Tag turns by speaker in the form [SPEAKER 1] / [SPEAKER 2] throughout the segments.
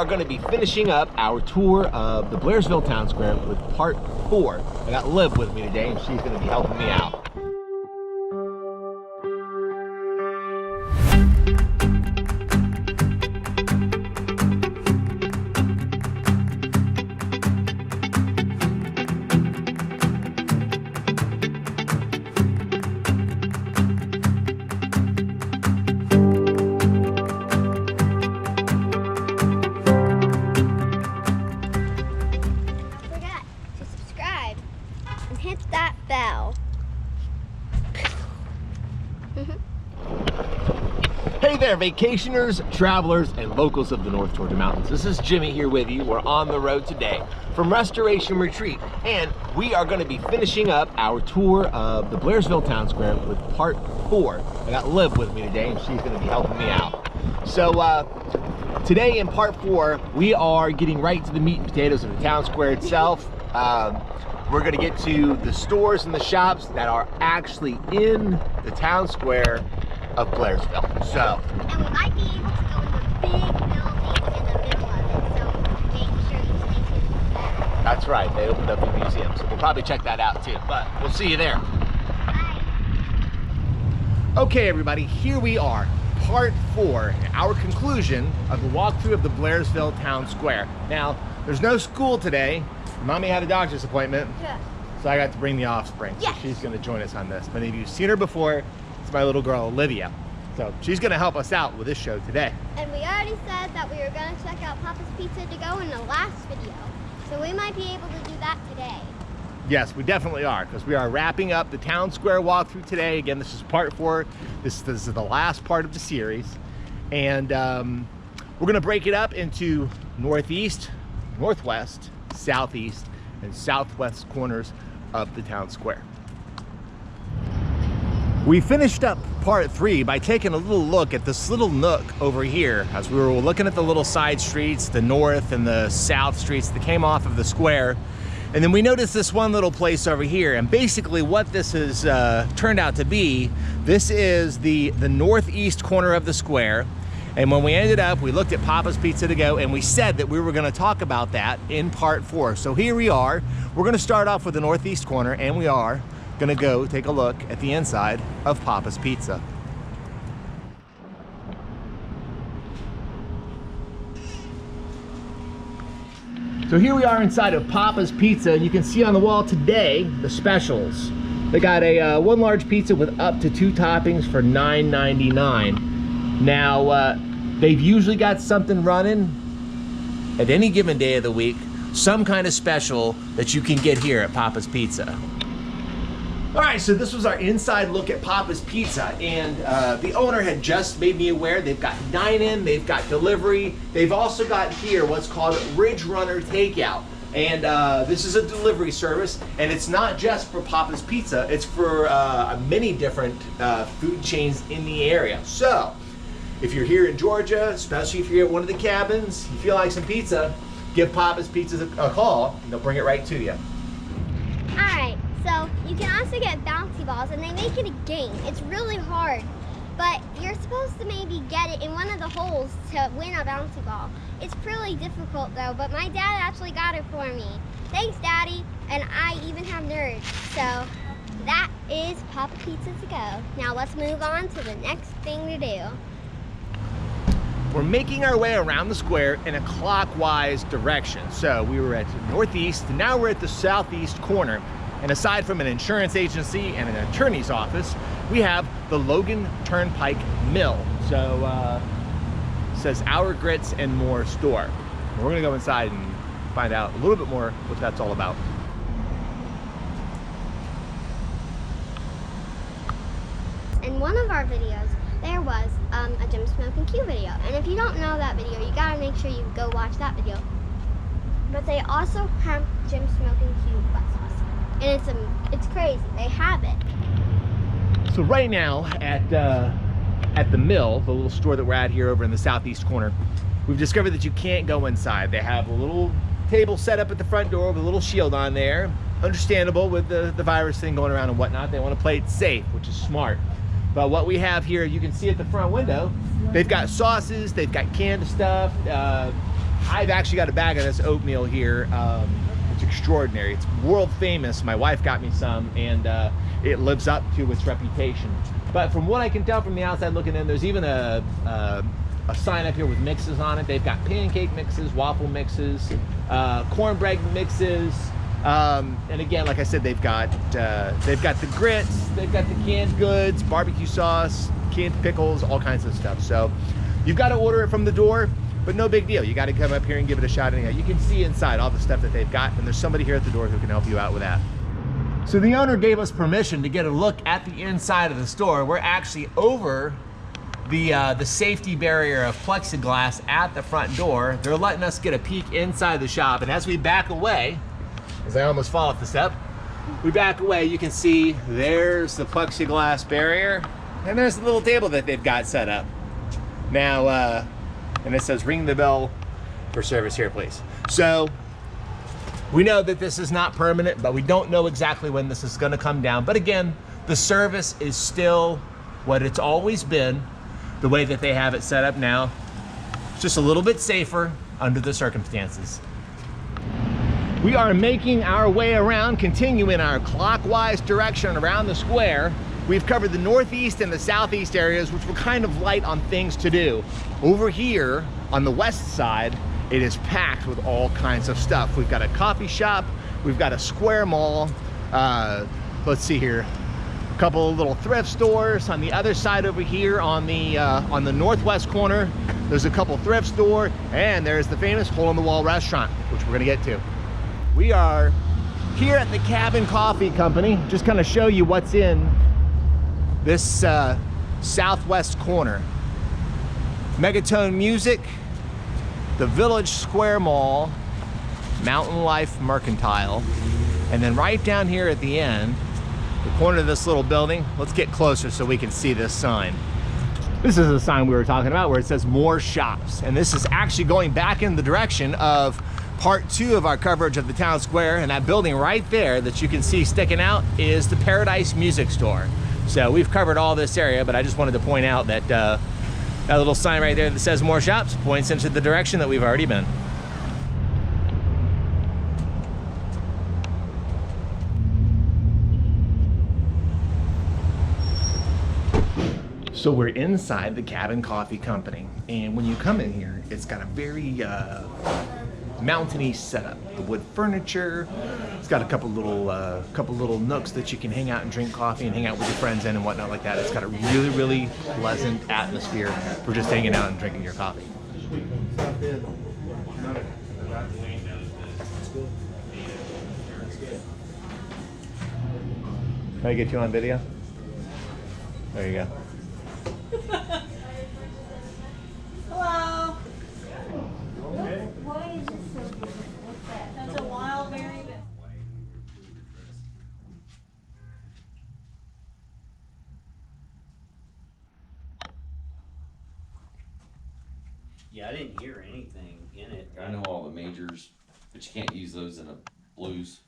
[SPEAKER 1] are going to be finishing up our tour of the Blairsville Town Square with part 4. I got Liv with me today, and she's going to be helping me out.
[SPEAKER 2] Hit that bell.
[SPEAKER 1] Hey there, vacationers, travelers, and locals of the North Georgia Mountains. This is Jimmy here with you. We're on the road today from Restoration Retreat, and we are going to be finishing up our tour of the Blairsville Town Square with part 4. I got Liv with me today, and she's going to be helping me out. So today in part 4, we are getting right to the meat and potatoes of the town square itself. We're going to get to the stores and the shops that are actually in the town square of Blairsville. So,
[SPEAKER 2] and we might be able to go in the big building in the middle of it, so make sure you stay tuned for that.
[SPEAKER 1] That's right, they opened up a museum, so we'll probably check that out too, but we'll see you there.
[SPEAKER 2] Bye.
[SPEAKER 1] Okay everybody, here we are, part 4, our conclusion of the walkthrough of the Blairsville Town Square. Now, there's no school today. Mommy had a doctor's appointment,
[SPEAKER 2] Yeah.
[SPEAKER 1] so I got to bring the offspring.
[SPEAKER 2] Yes.
[SPEAKER 1] So she's going to join us on this. Many of you have seen her before. It's my little girl, Olivia. So she's going to help us out with this show today.
[SPEAKER 2] And we already said that we were going to check out Papa's Pizza to go in the last video, so we might be able to do that today.
[SPEAKER 1] Yes, we definitely are, because we are wrapping up the town square walkthrough today. Again, this is part 4. This is the last part of the series. And we're going to break it up into northeast, northwest, southeast, and southwest corners of the town square. We finished up part 3 by taking a little look at this little nook over here as we were looking at the little side streets, the north and the south streets that came off of the square. And then we noticed this one little place over here, and basically what this has turned out to be, this is the northeast corner of the square. And when we ended up, we looked at Papa's Pizza to go, and we said that we were going to talk about that in part 4. So here we are. We're going to start off with the northeast corner, and we are going to go take a look at the inside of Papa's Pizza. So here we are inside of Papa's Pizza, and you can see on the wall today the specials. They got a one large pizza with up to 2 toppings for $9.99. Now, they've usually got something running at any given day of the week, some kind of special that you can get here at Papa's Pizza. All right, so this was our inside look at Papa's Pizza, and the owner had just made me aware they've got dine-in, they've got delivery, they've also got here what's called Ridge Runner Takeout. And this is a delivery service, and it's not just for Papa's Pizza, it's for many different food chains in the area. So, if you're here in Georgia, especially if you're at one of the cabins, you feel like some pizza, give Papa's Pizza a call, and they'll bring it right to you.
[SPEAKER 2] Alright, so you can also get bouncy balls, and they make it a game. It's really hard, but you're supposed to maybe get it in one of the holes to win a bouncy ball. It's really difficult though, but my dad actually got it for me. Thanks, Daddy, and I even have nerds. So that is Papa Pizza to go. Now let's move on to the next thing to do.
[SPEAKER 1] We're making our way around the square in a clockwise direction. So we were at northeast, and now we're at the southeast corner. And aside from an insurance agency and an attorney's office, we have the Logan Turnpike Mill. So it says Our Grits and More store. We're gonna go inside and find out a little bit more what that's all about.
[SPEAKER 2] In one of our videos, there was a Jim Smoking Q video. And if you don't know that video, you gotta make sure you go watch that video. But they also have Jim Smoking Q butt sauce. And it's crazy, they have it.
[SPEAKER 1] So right now at the mill, the little store that we're at here over in the southeast corner, we've discovered that you can't go inside. They have a little table set up at the front door with a little shield on there. Understandable with the virus thing going around and whatnot. They want to play it safe, which is smart. But what we have here, you can see at the front window, they've got sauces, they've got canned stuff, I've actually got a bag of this oatmeal here. It's extraordinary. It's world famous. My wife got me some, and it lives up to its reputation. But from what I can tell from the outside looking in, there's even a sign up here with mixes on it. They've got pancake mixes, waffle mixes, cornbread mixes, and again, like I said, they've got the grits, they've got the canned goods, barbecue sauce, canned pickles, all kinds of stuff. So you've got to order it from the door, but no big deal. You got to come up here and give it a shot anyhow. You can see inside all the stuff that they've got, and there's somebody here at the door who can help you out with that. So the owner gave us permission to get a look at the inside of the store. We're actually over the safety barrier of plexiglass at the front door. They're letting us get a peek inside the shop, and as we back away, as I almost fall off the step, we back away, you can see there's the plexiglass barrier, and there's the little table that they've got set up. Now, and it says ring the bell for service here, please. So we know that this is not permanent, but we don't know exactly when this is gonna come down. But again, the service is still what it's always been, the way that they have it set up now. It's just a little bit safer under the circumstances. We are making our way around, continuing our clockwise direction around the square. We've covered the northeast and the southeast areas, which were kind of light on things to do. Over here on the west side, it is packed with all kinds of stuff. We've got a coffee shop, we've got a square mall. Let's see here, a couple of little thrift stores. On the other side over here on the northwest corner, there's a couple thrift store, and there's the famous hole-in-the-wall restaurant, which we're gonna get to. We are here at the Cabin Coffee Company, just kind of show you what's in this southwest corner. Megatone Music, the Village Square Mall, Mountain Life Mercantile, and then right down here at the end, the corner of this little building, let's get closer so we can see this sign. This is the sign we were talking about where it says more shops, and this is actually going back in the direction of part 2 of our coverage of the town square, and that building right there that you can see sticking out is the Paradise Music Store. So we've covered all this area, but I just wanted to point out that that little sign right there that says more shops points into the direction that we've already been. So we're inside the Cabin Coffee Company, and when you come in here, it's got a very mountainy setup. The wood furniture, it's got a couple little nooks that you can hang out and drink coffee and hang out with your friends in and whatnot like that. It's got a really, really pleasant atmosphere for just hanging out and drinking your coffee. Can I get you on video? There you go.
[SPEAKER 3] Hello. Okay. Why is this so good? What's that? That's a wild berry.
[SPEAKER 4] Yeah, I didn't hear anything in it.
[SPEAKER 5] I know all the majors, but you can't use those in a blues.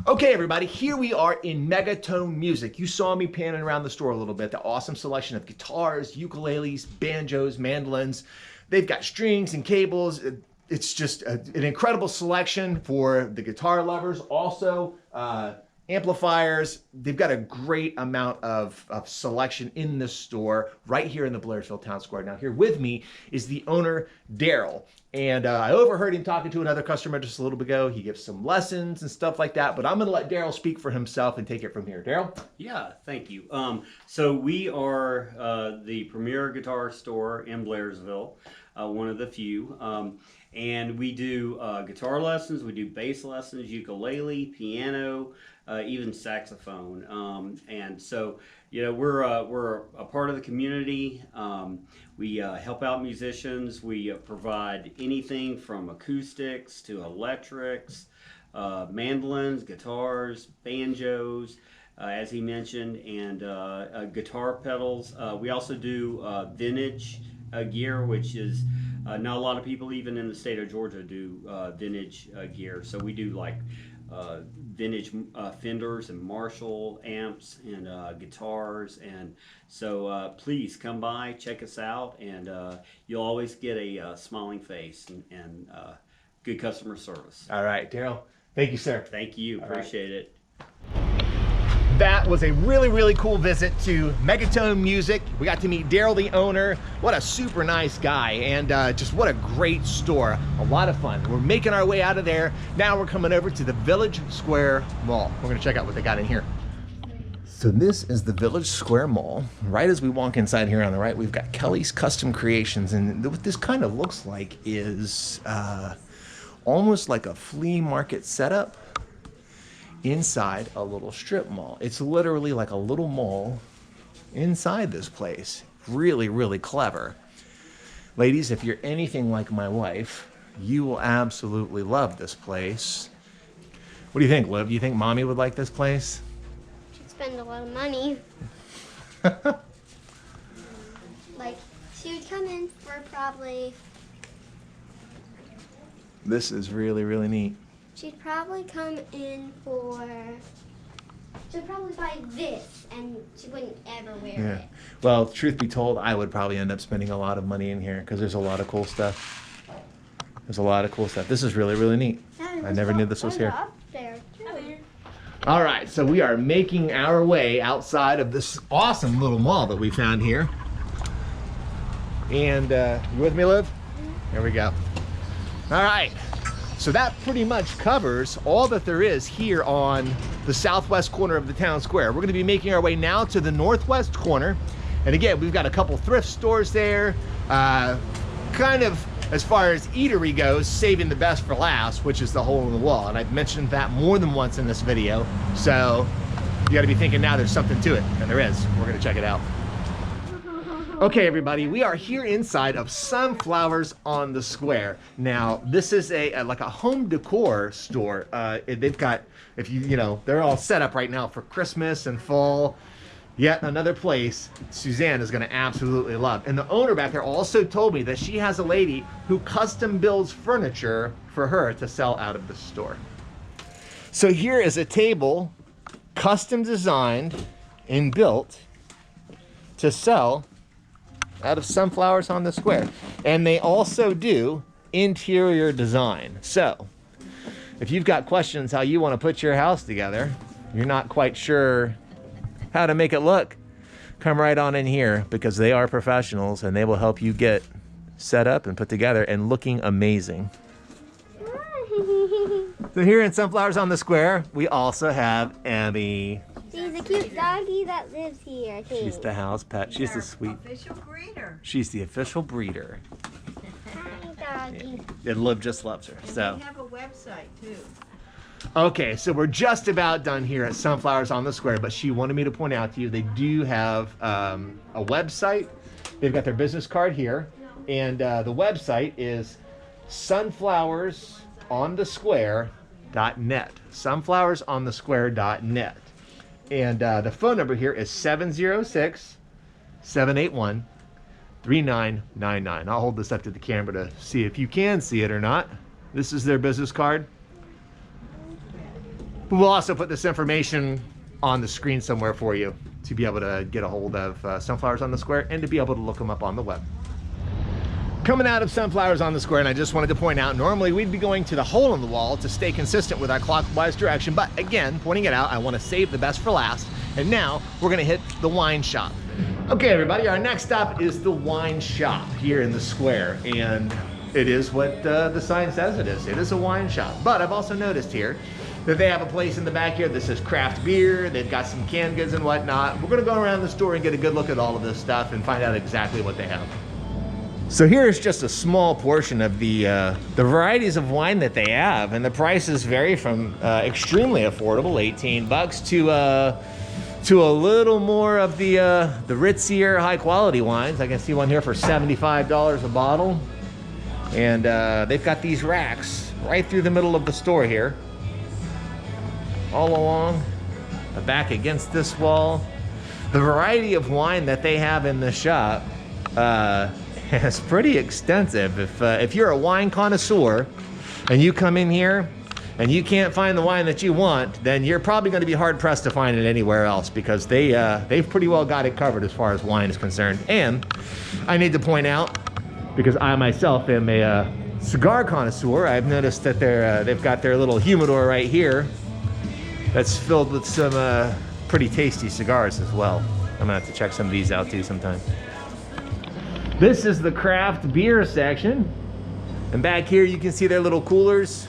[SPEAKER 1] Okay, everybody, here we are in Megatone Music. You saw me panning around the store a little bit. The awesome selection of guitars, ukuleles, banjos, mandolins. They've got strings and cables. It's just an incredible selection for the guitar lovers. Also, amplifiers. They've got a great amount of selection in this store right here in the Blairsville Town Square. Now, here with me is the owner, Daryl. And I overheard him talking to another customer just a little bit ago. He gives some lessons and stuff like that, but I'm gonna let Daryl speak for himself and take it from here. Daryl?
[SPEAKER 4] Yeah, thank you. So we are the premier guitar store in Blairsville, one of the few. And we do guitar lessons, we do bass lessons, ukulele, piano, even saxophone. And so, you know, we're a part of the community. We help out musicians. We provide anything from acoustics to electrics, mandolins, guitars, banjos, as he mentioned, and guitar pedals. We also do vintage gear, which is not a lot of people even in the state of Georgia do vintage gear. So we do like vintage Fenders and Marshall amps and guitars, and so please come by, check us out, and you'll always get a smiling face and good customer service.
[SPEAKER 1] All right, Daryl. Thank you, sir.
[SPEAKER 4] Thank you. Appreciate it.
[SPEAKER 1] That was a really, really cool visit to Megatone Music. We got to meet Daryl, the owner. What a super nice guy, and just what a great store. A lot of fun. We're making our way out of there. Now we're coming over to the Village Square Mall. We're gonna check out what they got in here. So this is the Village Square Mall. Right as we walk inside here on the right, we've got Kelly's Custom Creations, and what this kind of looks like is almost like a flea market setup inside a little strip mall. It's literally like a little mall inside this place. Really, really clever. Ladies, if you're anything like my wife, you will absolutely love this place. What do you think, Liv? Do you think Mommy would like this place?
[SPEAKER 2] She'd spend a lot of money. Like, she would come in for probably...
[SPEAKER 1] This is really, really neat.
[SPEAKER 2] She'd probably come in for... She'd probably buy this, and she wouldn't ever wear it.
[SPEAKER 1] Well, truth be told, I would probably end up spending a lot of money in here because there's a lot of cool stuff. There's a lot of cool stuff. This is really, really neat. I never knew this was here.
[SPEAKER 2] Upstairs, too.
[SPEAKER 1] All right, so we are making our way outside of this awesome little mall that we found here. And you with me, Liv? There we go. All right. So that pretty much covers all that there is here on the southwest corner of the town square. We're gonna be making our way now to the northwest corner. And again, we've got a couple thrift stores there. Kind of, as far as eatery goes, saving the best for last, which is the hole in the wall. And I've mentioned that more than once in this video. So you gotta be thinking now there's something to it, and there is. We're gonna check it out. Okay, everybody, we are here inside of Sunflowers on the Square. Now, this is like a home decor store. They've got, they're all set up right now for Christmas and fall. Yet another place Suzanne is gonna absolutely love. And the owner back there also told me that she has a lady who custom builds furniture for her to sell out of the store. So here is a table custom designed and built to sell out of Sunflowers on the Square. And they also do interior design. So if you've got questions how you want to put your house together, you're not quite sure how to make it look, come right on in here, because they are professionals and they will help you get set up and put together and looking amazing. So here in Sunflowers on the Square, we also have Abby.
[SPEAKER 2] She's a cute doggy that lives here, too.
[SPEAKER 1] She's the house pet. She's the sweet.
[SPEAKER 3] Official breeder.
[SPEAKER 1] She's the official breeder.
[SPEAKER 2] Hi, doggy.
[SPEAKER 1] And Liv just loves her.
[SPEAKER 3] And
[SPEAKER 1] So
[SPEAKER 3] they have a website too.
[SPEAKER 1] okay, so we're just about done here at Sunflowers on the Square, but she wanted me to point out to you they do have a website. They've got their business card here, and the website is sunflowersonthesquare.net. Sunflowersonthesquare.net. And the phone number here is 706-781-3999. I'll hold this up to the camera to see if you can see it or not. This is their business card. We'll also put this information on the screen somewhere for you to be able to get a hold of Sunflowers on the Square and to be able to look them up on the web. Coming out of Sunflowers on the Square, and I just wanted to point out, normally we'd be going to the hole in the wall to stay consistent with our clockwise direction, but again, pointing it out, I want to save the best for last, and now we're going to hit the wine shop. Okay, everybody, our next stop is the wine shop here in the square, and it is what the sign says it is. It is a wine shop, but I've also noticed here that they have a place in the back here that says craft beer. They've got some canned goods and whatnot. We're going to go around the store and get a good look at all of this stuff and find out exactly what they have. So here's just a small portion of the varieties of wine that they have, and the prices vary from extremely affordable, 18 bucks, to a little more of the ritzier, high quality wines. I can see one here for $75 a bottle, and they've got these racks right through the middle of the store here, all along the back against this wall. The variety of wine that they have in the shop is pretty extensive. If you're a wine connoisseur and you come in here, and you can't find the wine that you want, then you're probably going to be hard pressed to find it anywhere else, because they've pretty well got it covered as far as wine is concerned. And I need to point out, because I myself am a cigar connoisseur, I've noticed that they've got their little humidor right here that's filled with some pretty tasty cigars as well. I'm gonna have to check some of these out too sometime. This is the craft beer section, and back here you can see their little coolers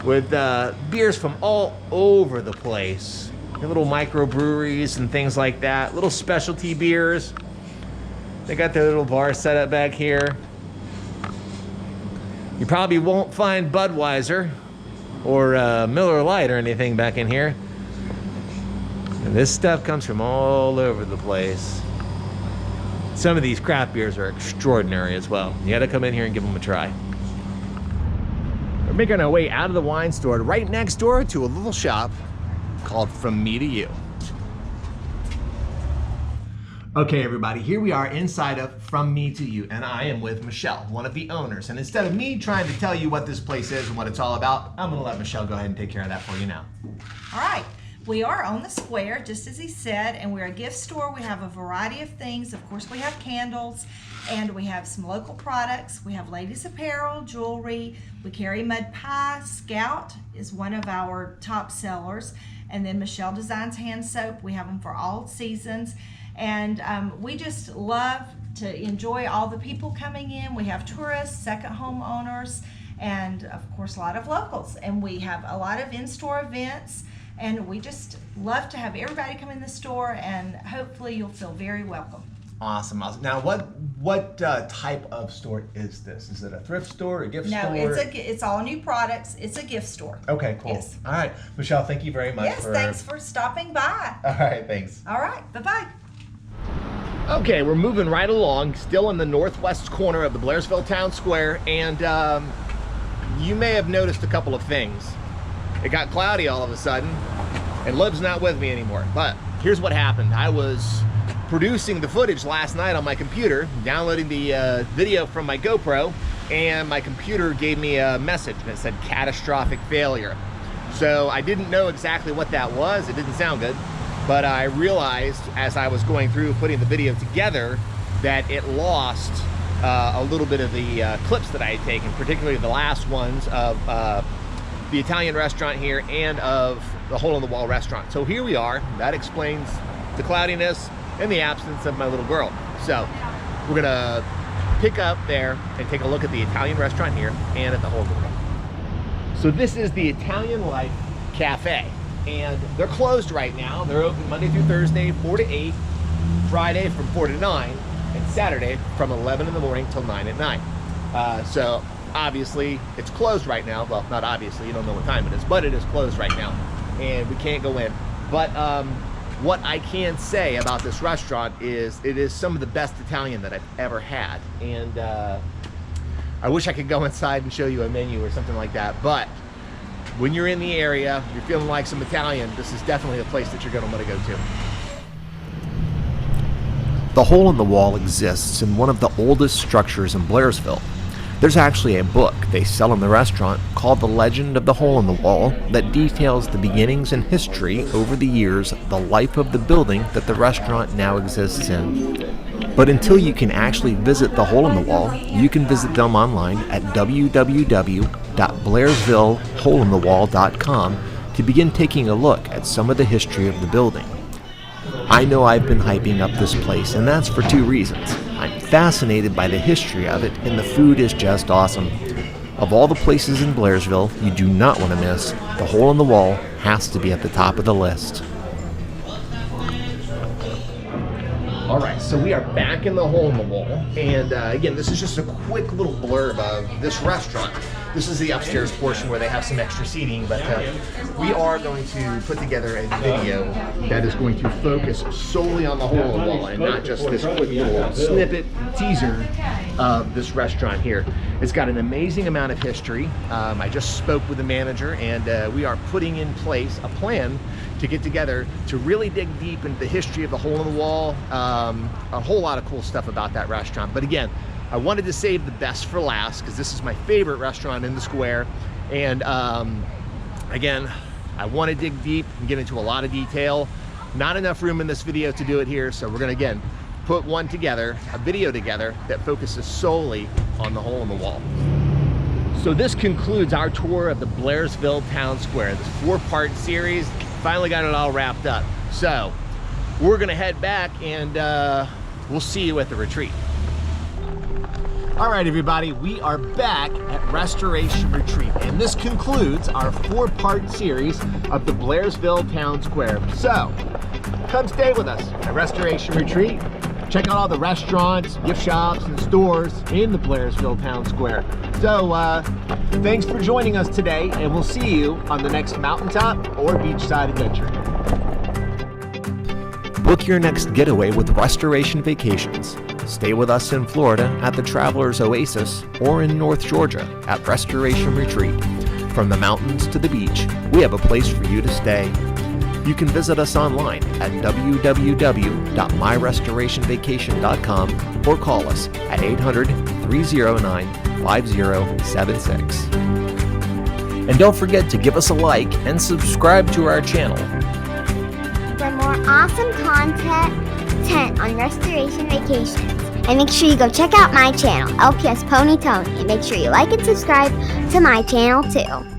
[SPEAKER 1] with beers from all over the place. Their little microbreweries and things like that, little specialty beers. They got their little bar set up back here. You probably won't find Budweiser or Miller Lite or anything back in here. And this stuff comes from all over the place. Some of these craft beers are extraordinary as well. You gotta come in here and give them a try. We're making our way out of the wine store right next door to a little shop called From Me to You. Okay, everybody, here we are inside of From Me to You, and I am with Michelle, one of the owners. And instead of me trying to tell you what this place is and what it's all about, I'm gonna let Michelle go ahead and take care of that for you now.
[SPEAKER 3] All right. We are on the square, just as he said, and we're a gift store. We have a variety of things. Of course, we have candles, and we have some local products. We have ladies' apparel, jewelry. We carry mud pie. Scout is one of our top sellers. And then Michelle Designs hand soap. We have them for all seasons. And we just love to enjoy all the people coming in. We have tourists, second home owners, and of course, a lot of locals. And we have a lot of in-store events. And we just love to have everybody come in the store, and hopefully you'll feel very welcome.
[SPEAKER 1] Awesome, awesome. Now, what type of store is this? Is it a thrift store, a gift store?
[SPEAKER 3] No, it's all new products. It's a gift store.
[SPEAKER 1] Okay, cool.
[SPEAKER 3] Yes.
[SPEAKER 1] All right, Michelle, thank you very much.
[SPEAKER 3] Yes, thanks for stopping by.
[SPEAKER 1] All right, thanks.
[SPEAKER 3] All right, bye-bye.
[SPEAKER 1] Okay, we're moving right along, still in the northwest corner of the Blairsville Town Square, and you may have noticed a couple of things. It got cloudy all of a sudden, and Liv's not with me anymore. But here's what happened. I was producing the footage last night on my computer, downloading the video from my GoPro, and my computer gave me a message that said catastrophic failure. So I didn't know exactly what that was. It didn't sound good, but I realized as I was going through putting the video together that it lost a little bit of the clips that I had taken, particularly the last ones of the Italian restaurant here and of the Hole in the Wall restaurant. So here we are. That explains the cloudiness and the absence of my little girl. So we're gonna pick up there and take a look at the Italian restaurant here and at the Hole in the Wall. So this is the Italian Life Cafe, and they're closed right now. They're open Monday through Thursday, 4 to 8, Friday from 4 to 9, and Saturday from 11 in the morning till 9 at night. So obviously it's closed right now. Well, not obviously, you don't know what time it is, but it is closed right now and we can't go in. But what I can say about this restaurant is it is some of the best Italian that I've ever had. And I wish I could go inside and show you a menu or something like that, but when you're in the area, you're feeling like some Italian, this is definitely a place that you're gonna wanna go to. The Hole in the Wall exists in one of the oldest structures in Blairsville. There's actually a book they sell in the restaurant called The Legend of the Hole in the Wall that details the beginnings and history over the years, the life of the building that the restaurant now exists in. But until you can actually visit the Hole in the Wall, you can visit them online at www.blairsvilleholeinthewall.com to begin taking a look at some of the history of the building. I know I've been hyping up this place, and that's for two reasons. I'm fascinated by the history of it, and the food is just awesome. Of all the places in Blairsville you do not want to miss, the Hole in the Wall has to be at the top of the list. All right, so we are back in the Hole in the Wall, and again, this is just a quick little blurb of this restaurant. This is the upstairs portion where they have some extra seating, but we are going to put together a video that is going to focus solely on the Hole in the Wall and not just this quick little snippet teaser of this restaurant here. It's got an amazing amount of history. I just spoke with the manager, and we are putting in place a plan to get together to really dig deep into the history of the Hole in the Wall, a whole lot of cool stuff about that restaurant. But again, I wanted to save the best for last because this is my favorite restaurant in the square, and Again, I want to dig deep and get into a lot of detail. Not enough room in this video to do it here, so we're gonna, again, put one together, a video together that focuses solely on the hole in the wall. So this concludes our tour of the Blairsville Town Square, this 4-part series. Finally got it all wrapped up. So we're gonna head back and we'll see you at the retreat. All right, everybody, we are back at Restoration Retreat, and this concludes our 4-part series of the Blairsville Town Square. So come stay with us at Restoration Retreat. Check out all the restaurants, gift shops, and stores in the Blairsville Town Square. So thanks for joining us today, and we'll see you on the next mountaintop or beachside adventure. Book your next getaway with Restoration Vacations. Stay with us in Florida at the Traveler's Oasis or in North Georgia at Restoration Retreat. From the mountains to the beach, we have a place for you to stay. You can visit us online at www.myrestorationvacation.com or call us at 800-309-5076. And don't forget to give us a like and subscribe to our channel.
[SPEAKER 2] For more awesome content on Restoration Vacations. And make sure you go check out my channel, LPS Pony Tony. And make sure you like and subscribe to my channel too.